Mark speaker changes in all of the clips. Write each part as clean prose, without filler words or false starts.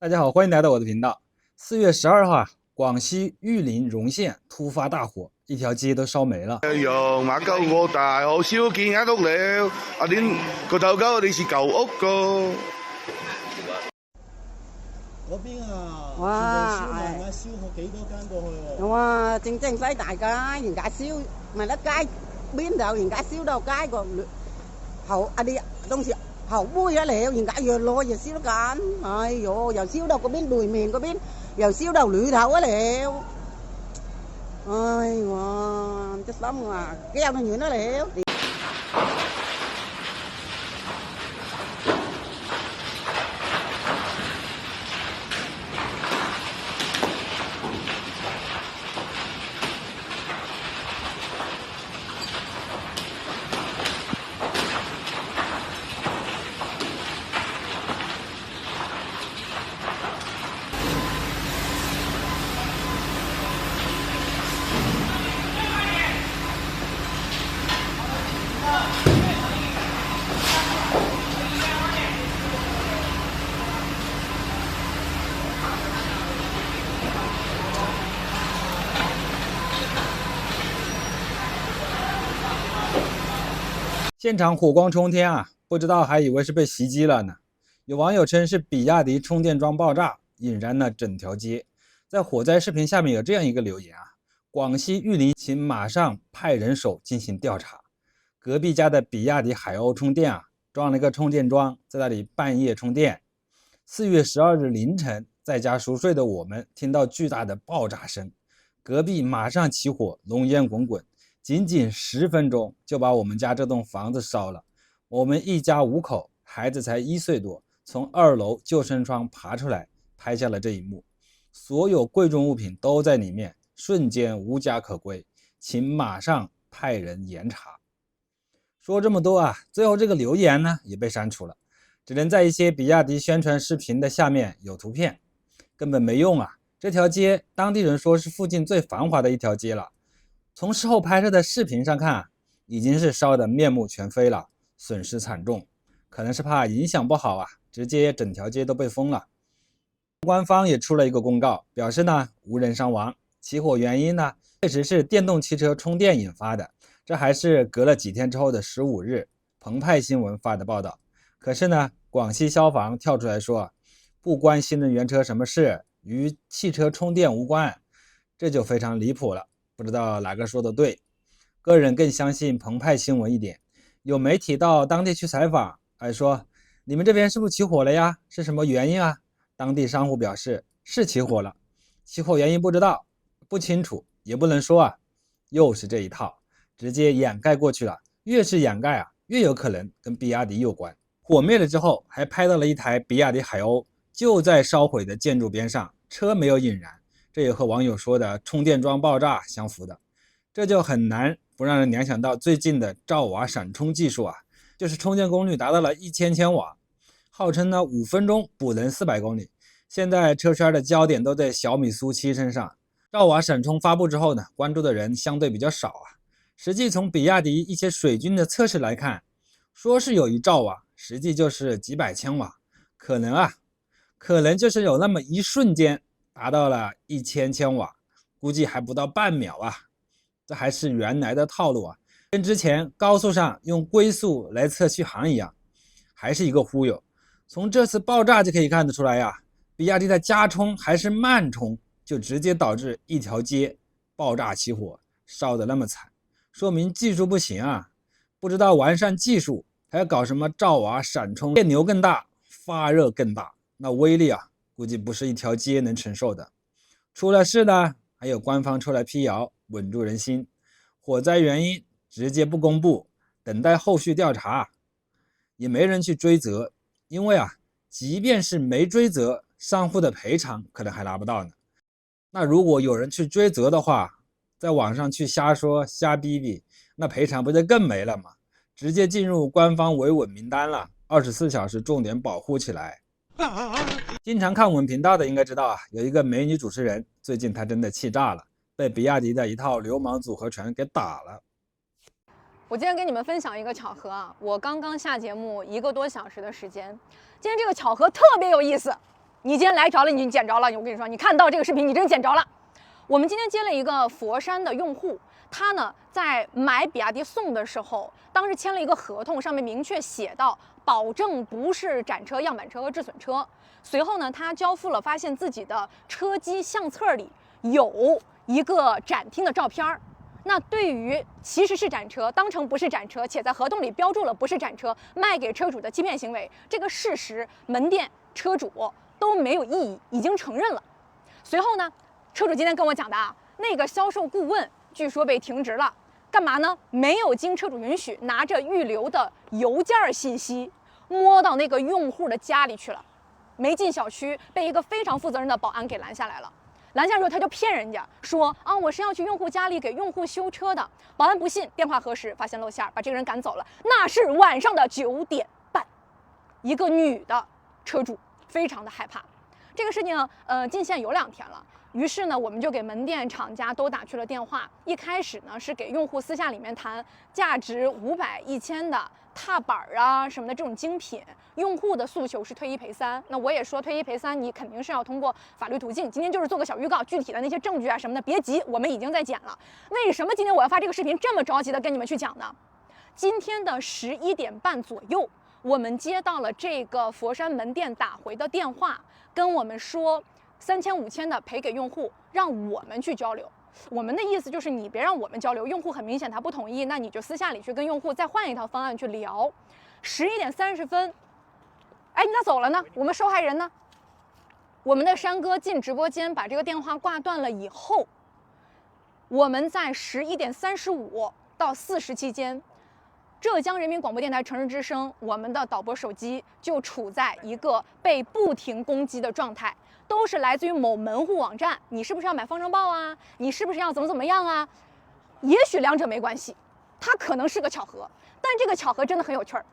Speaker 1: 大家好，欢迎来到我的频道。4月12号广西玉林荣县突发大火，一条街都烧没了。
Speaker 2: 羊馬鳩我大好少見間屋了，點個頭鳩你是舊屋個。
Speaker 3: 嗰邊啊，
Speaker 4: 哇，
Speaker 3: 全部燒埋啊，燒過幾多間過去喎。
Speaker 4: 哇，正西大街，人家燒咪得街邊度，人家燒到街個後啲東西後杯咗了，人家越攞越燒緊，哎呦，又燒到嗰邊對面嗰邊，又燒到裏頭咗了，哎哇，隻心啊，驚到遠咗了。
Speaker 1: 现场火光冲天啊，不知道还以为是被袭击了呢。有网友称是比亚迪充电桩爆炸，引燃了整条街。在火灾视频下面有这样一个留言啊：广西玉林，请马上派人手进行调查。隔壁家的比亚迪海鸥充电啊，装了一个充电桩，在那里半夜充电。4月12日凌晨，在家熟睡的我们听到巨大的爆炸声，隔壁马上起火，浓烟滚滚。仅仅10分钟就把我们家这栋房子烧了。我们一家5口，孩子才1岁多，从2楼救生窗爬出来，拍下了这一幕。所有贵重物品都在里面，瞬间无家可归，请马上派人严查。说这么多啊，最后这个留言呢也被删除了，只能在一些比亚迪宣传视频的下面有图片，根本没用啊。这条街当地人说是附近最繁华的一条街了。从事后拍摄的视频上看，已经是烧得面目全非了，损失惨重，可能是怕影响不好啊，直接整条街都被封了。官方也出了一个公告，表示呢无人伤亡，起火原因呢确实是电动汽车充电引发的，这还是隔了几天之后的15日，澎湃新闻发的报道。可是呢，广西消防跳出来说，不关新能源车什么事，与汽车充电无关，这就非常离谱了。不知道哪个说的对，个人更相信澎湃新闻一点。有媒体到当地去采访，还说你们这边是不是起火了呀？是什么原因啊？当地商户表示是起火了，起火原因不知道，不清楚，也不能说啊。又是这一套，直接掩盖过去了。越是掩盖啊，越有可能跟比亚迪有关。火灭了之后，还拍到了一台比亚迪海鸥，就在烧毁的建筑边上，车没有引燃。这也和网友说的充电桩爆炸相符的，这就很难不让人联想到最近的兆瓦闪充技术啊，就是充电功率达到了1000千瓦，号称呢5分钟补能400公里。现在车圈的焦点都在小米SU7身上，兆瓦闪充发布之后呢，关注的人相对比较少啊。实际从比亚迪一些水军的测试来看，说是有1兆瓦，实际就是几百千瓦，可能就是有那么一瞬间达到了1000千瓦，估计还不到半秒啊！这还是原来的套路啊，跟之前高速上用龟速来测续航一样，还是一个忽悠。从这次爆炸就可以看得出来呀，比亚迪的加充还是慢充，就直接导致一条街爆炸起火，烧得那么惨，说明技术不行啊！不知道完善技术，还要搞什么兆瓦闪充，电流更大，发热更大，那威力啊！估计不是一条街能承受的。出了事呢，还有官方出来辟谣，稳住人心。火灾原因直接不公布，等待后续调查，也没人去追责。因为啊，即便是没追责，商户的赔偿可能还拿不到呢。那如果有人去追责的话，在网上去瞎说瞎逼逼，那赔偿不就更没了吗？直接进入官方维稳名单了，24小时重点保护起来。经常看我们频道的应该知道啊，有一个美女主持人，最近她真的气炸了，被比亚迪的一套流氓组合拳给打了。
Speaker 5: 我今天跟你们分享一个巧合啊，我刚刚下节目1个多小时的时间，今天这个巧合特别有意思。你今天来着了，你就捡着了。我跟你说，你看到这个视频，你真捡着了。我们今天接了一个佛山的用户，他呢在买比亚迪宋的时候，当时签了一个合同，上面明确写到，保证不是展车、样板车和质损车。随后呢，他交付了，发现自己的车机相册里有一个展厅的照片儿。那对于其实是展车，当成不是展车，且在合同里标注了不是展车，卖给车主的欺骗行为，这个事实门店、车主都没有异议，已经承认了。随后呢，车主今天跟我讲的啊，那个销售顾问据说被停职了，干嘛呢？没有经车主允许，拿着预留的邮件信息摸到那个用户的家里去了，没进小区，被一个非常负责任的保安给拦下来了。拦下之后，他就骗人家说啊，我是要去用户家里给用户修车的。保安不信，电话核实，发现露馅，把这个人赶走了。那是晚上的9点半，一个女的车主非常的害怕。这个事情进线有2天了，于是呢，我们就给门店厂家都打去了电话。一开始呢是给用户私下里面谈价值500、1000的踏板啊什么的这种精品，用户的诉求是退1赔3。那我也说退1赔3，你肯定是要通过法律途径。今天就是做个小预告，具体的那些证据啊什么的别急，我们已经在剪了。为什么今天我要发这个视频这么着急的跟你们去讲呢？今天的11点半左右，我们接到了这个佛山门店打回的电话，跟我们说3000、5000的赔给用户，让我们去交流。我们的意思就是你别让我们交流，用户很明显他不同意，那你就私下里去跟用户再换一套方案去聊。11点30分，哎，你咋走了呢？我们受害人呢？我们的山哥进直播间把这个电话挂断了以后，我们在11点35到40期间，浙江人民广播电台城市之声，我们的导播手机就处在一个被不停攻击的状态，都是来自于某门户网站。你是不是要买方程豹啊？你是不是要怎么样啊？也许两者没关系，它可能是个巧合，但这个巧合真的很有趣儿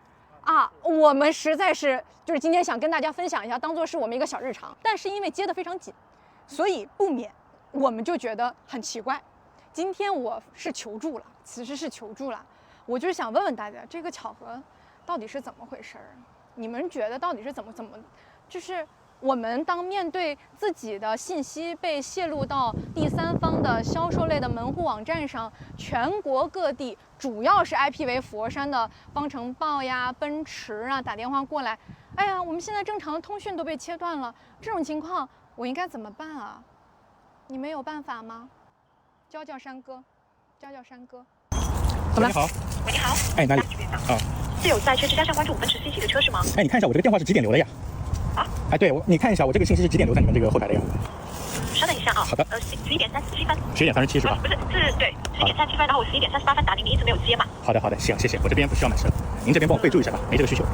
Speaker 5: 啊！我们实在是就是今天想跟大家分享一下，当做是我们一个小日常。但是因为接得非常紧，所以不免我们就觉得很奇怪。今天我是求助了，其实是求助了。我就是想问问大家，这个巧合到底是怎么回事儿？你们觉得到底是怎么，就是我们当面对自己的信息被泄露到第三方的销售类的门户网站上，全国各地主要是 IP 为佛山的方程豹呀、奔驰啊打电话过来，哎呀，我们现在正常的通讯都被切断了，这种情况我应该怎么办啊？你们有办法吗？教教山哥，教教山哥。
Speaker 1: 怎么了？你好。
Speaker 6: 喂，你好。
Speaker 1: 哎，哪里？啊。
Speaker 6: 是有在车之家上关注奔驰 C 系的车是吗？
Speaker 1: 哎，你看一下我这个电话是几点留的呀？
Speaker 6: 啊？
Speaker 1: 哎，对，你看一下我这个信息是几点留在你们这个后台的呀？
Speaker 6: 稍等一下啊。
Speaker 1: 好的。
Speaker 6: 11点37分。
Speaker 1: 11点37是吧？
Speaker 6: 不是，是对，11点37分，然后我11点38分打您，你一直没有接嘛。
Speaker 1: 好的，好的，行，谢谢。我这边不需要买车，您这边帮我备注一下吧，没这个需求。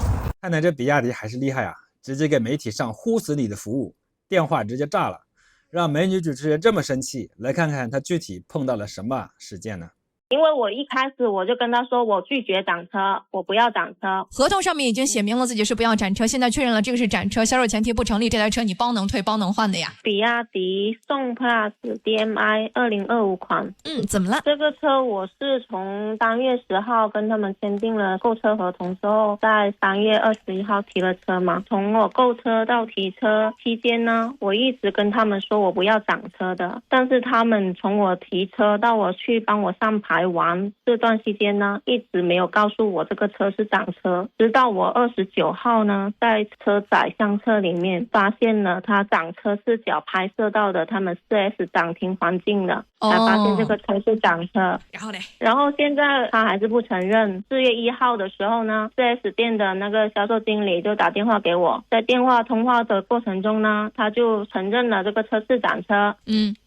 Speaker 1: 看来这比亚迪还是厉害啊，直接给媒体上呼死你的服务，电话直接炸了，让美女主持人这么生气。来看看她具体碰到了什么事件呢？
Speaker 7: 因为我一开始我就跟他说我拒绝展车，我不要展车。
Speaker 8: 合同上面已经写明了自己是不要展车，现在确认了这个是展车，销售前提不成立，这台车你包能退包能换的呀。
Speaker 7: 比亚迪宋 Plus DMI 2025款。
Speaker 8: 怎么了？
Speaker 7: 这个车我是从3月10号跟他们签订了购车合同之后，在3月21号提了车嘛。从我购车到提车期间呢，我一直跟他们说我不要展车的，但是他们从我提车到我去帮我上牌完这段期间呢，一直没有告诉我这个车是展车，直到我29号呢，在车载相册里面发现了他展车视角拍摄到的他们 4S 展厅环境的，才发现这个车是展车。然后现在他还是不承认。4月1号的时候呢， 4S 店的那个销售经理就打电话给我，在电话通话的过程中呢，他就承认了这个车是展车。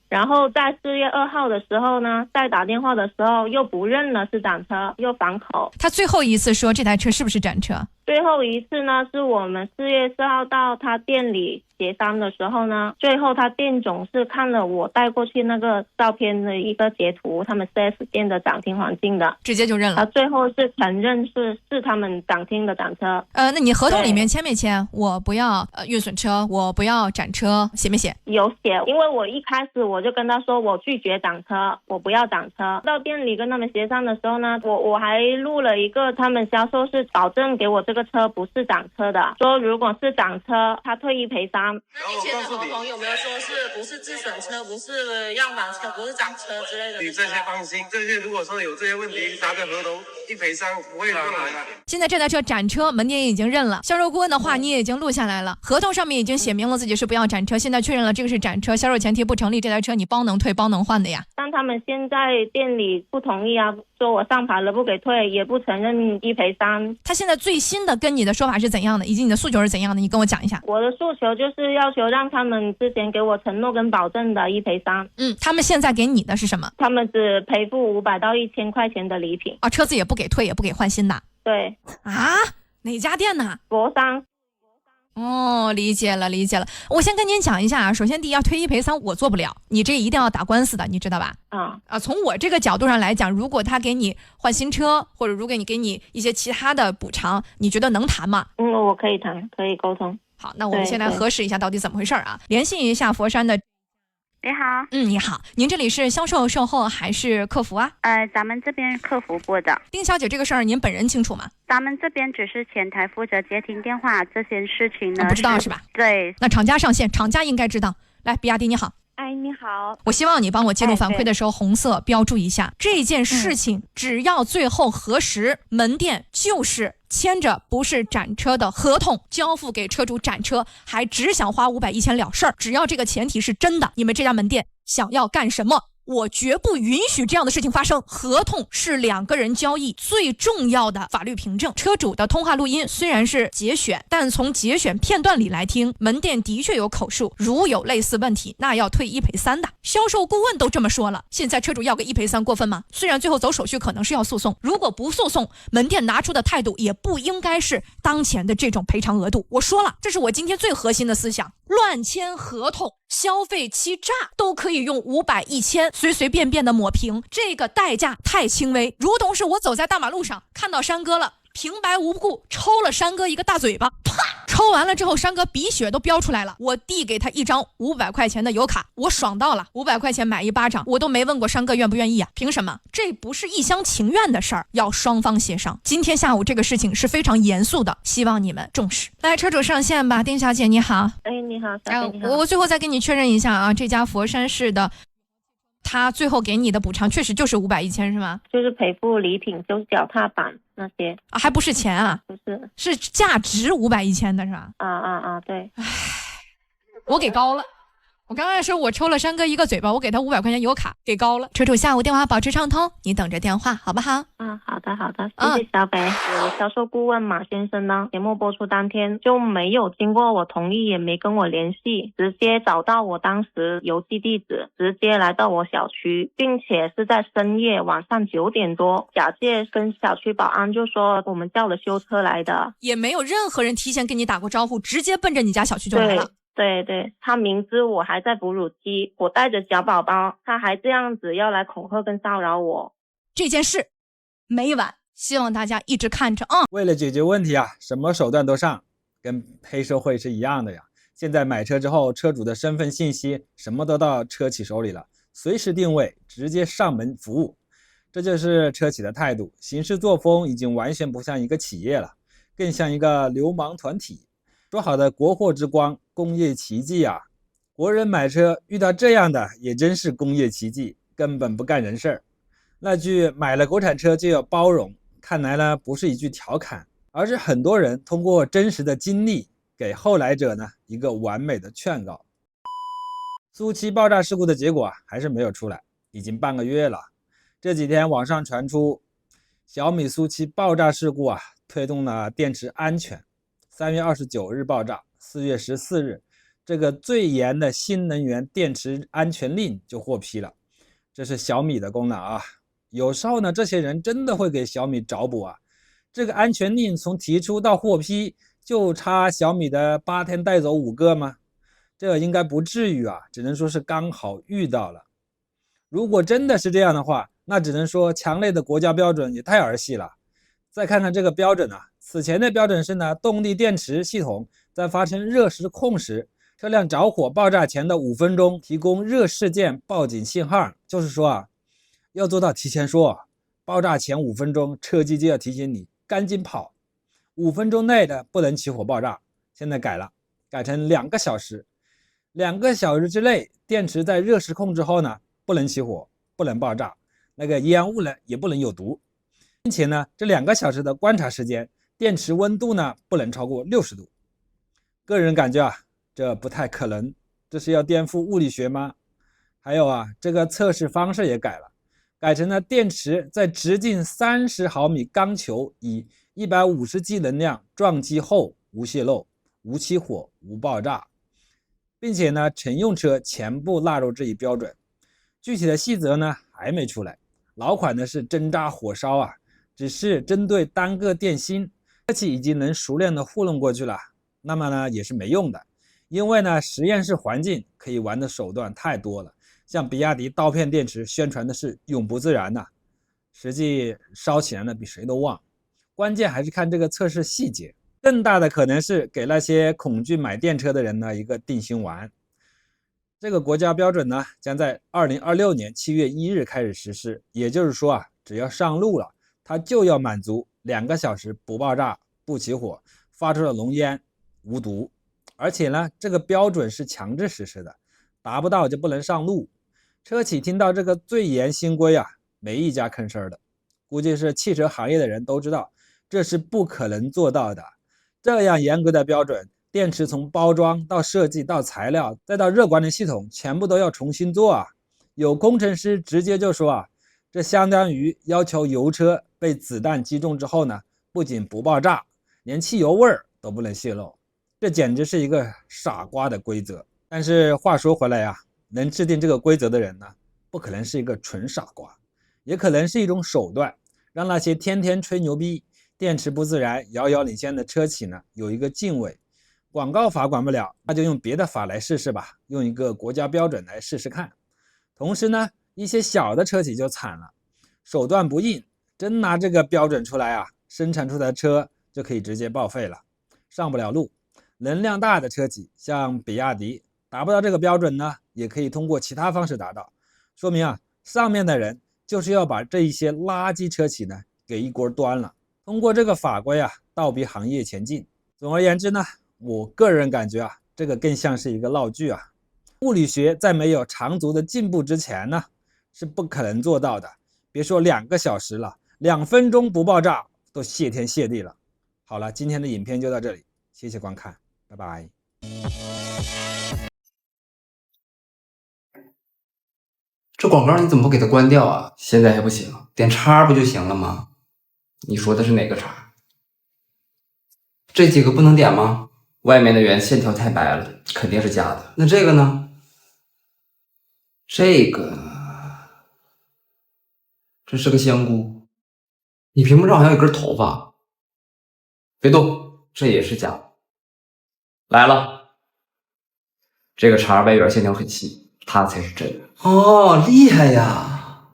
Speaker 7: 然后在4月2号的时候呢，再打电话的时候又不认了是展车，又反口。
Speaker 8: 他最后一次说这台车是不是展车？
Speaker 7: 最后一次呢，是我们4月4号到他店里协商的时候呢，最后他店总是看了我带过去那个照片的一个截图，他们 4S 店的展厅环境的，
Speaker 8: 直接就认了。
Speaker 7: 他最后是承认是他们展厅的展车。
Speaker 8: 那你合同里面签没签？我不要运损车，我不要展车，写没写？
Speaker 7: 有写，因为我一开始我就跟他说我拒绝展车，我不要展车。到店里跟他们协商的时候呢，我还录了一个他们销售是保证给我这个车不是展车的，说如果是展车他退1赔3。三。
Speaker 6: 那你签的合同有没有说是不是自损车，不是样板车，不是展车之类的？
Speaker 9: 你这些放心，这些如果说有这些问题，拿着合同一赔三不会让来的。
Speaker 8: 现在这台车展车，门店已经认了，销售顾问的话你也已经录下来了，合同上面已经写明了自己是不要展车，现在确认了这个是展车，销售前提不成立，这台车你包能退包能换的呀。
Speaker 7: 但他们现在店里不同意啊，说我上牌了不给退，也不承认一赔三。
Speaker 8: 他现在最新的跟你的说法是怎样的，以及你的诉求是怎样的，你跟我讲一下。
Speaker 7: 我的诉求就是要求让他们之前给我承诺跟保证的一赔三。
Speaker 8: 他们现在给你的是什么？
Speaker 7: 他们只赔付500到1000块钱的礼品
Speaker 8: 啊，车子也不给退，也不给换新的。
Speaker 7: 对
Speaker 8: 啊，哪家店呢？
Speaker 7: 佛山。
Speaker 8: 哦，理解了。我先跟您讲一下啊，首先第一要退一赔三，我做不了，你这一定要打官司的，你知道吧？从我这个角度上来讲，如果他给你换新车，或者如果你给你一些其他的补偿，你觉得能谈吗？
Speaker 7: 我可以谈，可以沟通。
Speaker 8: 好，那我们先来核实一下到底怎么回事啊？联系一下佛山的。
Speaker 10: 你好，
Speaker 8: 你好，您这里是销售售后还是客服啊？
Speaker 10: 咱们这边客服部的。
Speaker 8: 丁小姐，这个事儿您本人清楚吗？
Speaker 10: 咱们这边只是前台负责接听电话，这些事情呢，
Speaker 8: 不知道是吧？
Speaker 10: 对。
Speaker 8: 那厂家上线，厂家应该知道。来，比亚迪你好。
Speaker 10: 哎，你好，
Speaker 8: 我希望你帮我记录反馈的时候红色标注一下，这件事情只要最后核实，门店就是签着不是展车的合同，交付给车主展车，还只想花500、1000了事儿。只要这个前提是真的，你们这家门店想要干什么，我绝不允许这样的事情发生。合同是2个人交易最重要的法律凭证。车主的通话录音虽然是节选，但从节选片段里来听，门店的确有口述，如有类似问题，那要退1赔3的。销售顾问都这么说了，现在车主要个1赔3过分吗？虽然最后走手续可能是要诉讼，如果不诉讼，门店拿出的态度也不应该是当前的这种赔偿额度。我说了，这是我今天最核心的思想，乱签合同、消费欺诈都可以用500、1000随便的抹平，这个代价太轻微，如同是我走在大马路上看到山哥了，平白无故抽了山哥一个大嘴巴，啪！抽完了之后，山哥鼻血都飙出来了，我递给他一张500块钱的油卡，我爽到了，500块钱买一巴掌，我都没问过山哥愿不愿意啊？凭什么？这不是一厢情愿的事儿，要双方协商。今天下午这个事情是非常严肃的，希望你们重视。来，车主上线吧，丁小姐你好。
Speaker 7: 你好，小姐你好。
Speaker 8: 我最后再跟你确认一下啊，这家佛山市的。他最后给你的补偿确实就是500、1000是吗？
Speaker 7: 就是赔付礼品，就是脚踏板那些
Speaker 8: 啊，还不是钱啊？
Speaker 7: 不是，
Speaker 8: 是价值500、1000的是吧？
Speaker 7: 对。
Speaker 8: 唉，我给高了。我刚才说我抽了山哥一个嘴巴，我给他500块钱油卡，给高了。车主下午电话保持畅通，你等着电话好不好？
Speaker 7: 好的，谢谢小北。我的销售顾问马先生呢，节目播出当天就没有经过我同意，也没跟我联系，直接找到我当时邮寄地址，直接来到我小区，并且是在深夜晚上9点多，假借跟小区保安就说我们叫了修车来的，
Speaker 8: 也没有任何人提前跟你打过招呼，直接奔着你家小区就来了。
Speaker 7: 对，他明知我还在哺乳期，我带着小宝宝，他还这样子要来恐吓跟骚扰我。
Speaker 8: 这件事没完，希望大家一直看着啊。
Speaker 1: 为了解决问题啊，什么手段都上，跟黑社会是一样的呀。现在买车之后，车主的身份信息什么都到车企手里了，随时定位，直接上门服务，这就是车企的态度。行事作风已经完全不像一个企业了，更像一个流氓团体。说好的国货之光，工业奇迹啊！国人买车遇到这样的也真是工业奇迹，根本不干人事儿。那句买了国产车就要包容，看来呢不是一句调侃，而是很多人通过真实的经历给后来者呢一个完美的劝告。苏七爆炸事故的结果还是没有出来，已经半个月了。这几天网上传出小米苏七爆炸事故推动了电池安全。3月29日爆炸，4月14日，这个最严的新能源电池安全令就获批了。这是小米的功劳啊！有时候呢，这些人真的会给小米找补啊。这个安全令从提出到获批，就差小米的8天带走5个吗？这应该不至于啊，只能说是刚好遇到了。如果真的是这样的话，那只能说强烈的国家标准也太儿戏了。再看看这个标准此前的标准是呢，动力电池系统在发生热失控时，车辆着火爆炸前的5分钟提供热事件报警信号，就是说要做到提前说，爆炸前5分钟车机就要提醒你赶紧跑，5分钟内的不能起火爆炸。现在改了，改成2个小时。2个小时之内，电池在热时控制后呢，不能起火，不能爆炸，那个烟雾呢也不能有毒，并且呢，这2个小时的观察时间，电池温度呢不能超过60度。个人感觉啊，这不太可能，这是要颠覆物理学吗？还有啊，这个测试方式也改了，改成了电池在直径30毫米钢球以150G 能量撞击后无泄漏、无起火、无爆炸，并且呢，乘用车全部纳入这一标准。具体的细则呢还没出来。老款呢是针扎火烧啊，只是针对单个电芯，车企已经能熟练的糊弄过去了。那么呢也是没用的，因为呢实验室环境可以玩的手段太多了。像比亚迪刀片电池宣传的是永不自燃呐，实际烧起来呢比谁都旺。关键还是看这个测试细节。更大的可能是给那些恐惧买电车的人呢一个定心丸。这个国家标准呢将在2026年7月1日开始实施，也就是说啊，只要上路了，它就要满足2个小时不爆炸、不起火，发出的浓烟无毒。而且呢，这个标准是强制实施的，达不到就不能上路。车企听到这个最严新规啊，没一家吭声的。估计是汽车行业的人都知道，这是不可能做到的。这样严格的标准，电池从包装到设计到材料再到热管理系统，全部都要重新做啊。有工程师直接就说啊，这相当于要求油车被子弹击中之后呢，不仅不爆炸，连汽油味儿都不能泄露。这简直是一个傻瓜的规则。但是话说回来呀，能制定这个规则的人呢，不可能是一个纯傻瓜，也可能是一种手段，让那些天天吹牛逼电池不自燃遥遥领先的车企呢有一个敬畏。广告法管不了，那就用别的法来试试吧，用一个国家标准来试试看。同时呢，一些小的车企就惨了，手段不硬，真拿这个标准出来啊，生产出来的车就可以直接报废了，上不了路。能量大的车企像比亚迪达不到这个标准呢，也可以通过其他方式达到，说明啊，上面的人就是要把这一些垃圾车企呢给一锅端了。通过这个法规啊，倒逼行业前进。总而言之呢，我个人感觉啊，这个更像是一个闹剧啊。物理学在没有长足的进步之前呢，是不可能做到的。别说2个小时了，2分钟不爆炸都谢天谢地了。好了，今天的影片就到这里，谢谢观看，拜拜。
Speaker 11: 这广告你怎么不给它关掉啊？现在还不行，点叉不就行了吗？你说的是哪个叉？这几个不能点吗？外面的圆线条太白了，肯定是假的。那这个呢？这是个香菇。你屏幕上好像有根头发。别动，这也是假的。来了，这个叉外缘线条很细，它才是真的。哦，厉害呀！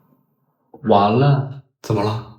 Speaker 11: 完了，怎么了？